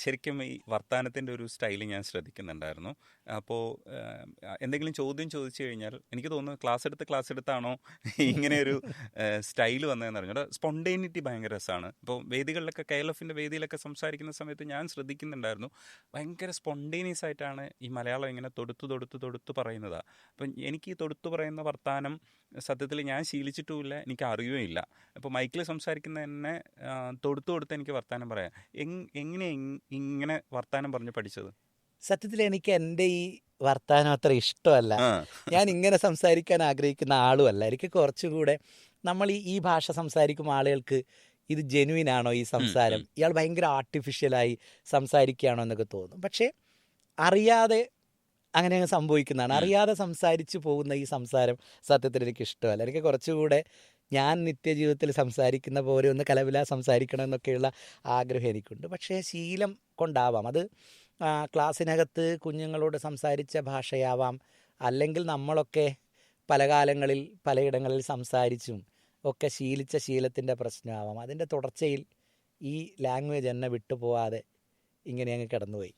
ശരിക്കും ഈ വർത്താനത്തിൻ്റെ ഒരു സ്റ്റൈൽ ഞാൻ ശ്രദ്ധിക്കുന്നുണ്ടായിരുന്നു. അപ്പോൾ എന്തെങ്കിലും ചോദ്യം ചോദിച്ചു കഴിഞ്ഞാൽ എനിക്ക് തോന്നുന്നു ക്ലാസ് എടുത്താണോ ഇങ്ങനെയൊരു സ്റ്റൈൽ വന്നതെന്ന് അറിഞ്ഞു. സ്പോണ്ടേനിറ്റി ഭയങ്കര രസമാണ്. ഇപ്പോൾ വേദികളിലൊക്കെ KLF-ൻ്റെ വേദിയിലൊക്കെ സംസാരിക്കുന്ന സമയത്ത് ഞാൻ ശ്രദ്ധിക്കുന്നുണ്ടായിരുന്നു. ഭയങ്കര സ്പോണ്ടേനിയസ് ആയിട്ടാണ് ഈ മലയാളം ഇങ്ങനെ തൊടുത്ത് പറയുന്നതാണ്. അപ്പം എനിക്ക് ഈ തൊടുത്തു പറയുന്ന വർത്താനം സത്യത്തിൽ ഞാൻ ശീലിച്ചിട്ടുമില്ല, എനിക്ക് അറിയുകയില്ല. അപ്പോൾ മൈക്കിൽ സംസാരിക്കുന്ന തന്നെ തൊടുത്ത് എനിക്ക് വർത്താനം പറയാം. എങ്ങനെ ഇങ്ങനെ വർത്താനം പറഞ്ഞ് പഠിച്ചത്? സത്യത്തിൽ എനിക്ക് എൻ്റെ ഈ വർത്താനം അത്ര ഇഷ്ടമല്ല. ആ. ഞാൻ ഇങ്ങനെ സംസാരിക്കാൻ ആഗ്രഹിക്കുന്ന ആളുമല്ല. എനിക്ക് കുറച്ചുകൂടെ നമ്മൾ ഈ ഭാഷ സംസാരിക്കുമ്പോൾ ആളുകൾക്ക് ഇത് ജെനുവിൻ ആണോ ഈ ഉം, സംസാരം, ഉം, ഇയാൾ ഭയങ്കര ആർട്ടിഫിഷ്യലായി സംസാരിക്കുകയാണോ എന്നൊക്കെ തോന്നും. പക്ഷേ അറിയാതെ അങ്ങനെ അങ്ങ് സംഭവിക്കുന്നതാണ്. ഉം. അറിയാതെ സംസാരിച്ചു പോകുന്ന ഈ സംസാരം സത്യത്തിൽ എനിക്ക് ഇഷ്ടമല്ല. എനിക്ക് കുറച്ചുകൂടെ ഞാൻ നിത്യജീവിതത്തിൽ സംസാരിക്കുന്ന പോലെ ഒന്ന് കലപില സംസാരിക്കണം എന്നൊക്കെയുള്ള ആഗ്രഹം എനിക്കുണ്ട്. പക്ഷേ ശീലം കൊണ്ടാവാം അത്. ക്ലാസ്സിനകത്ത് കുഞ്ഞുങ്ങളോട് സംസാരിച്ച ഭാഷയാവാം, അല്ലെങ്കിൽ നമ്മളൊക്കെ പല കാലങ്ങളിൽ പലയിടങ്ങളിൽ സംസാരിച്ചും ഒക്കെ ശീലിച്ച ശീലത്തിൻ്റെ പ്രശ്നമാവാം. അതിൻ്റെ തുടർച്ചയിൽ ഈ ലാംഗ്വേജ് എന്നെ വിട്ടുപോകാതെ ഇങ്ങനെ അങ്ങ് കിടന്നുപോയി.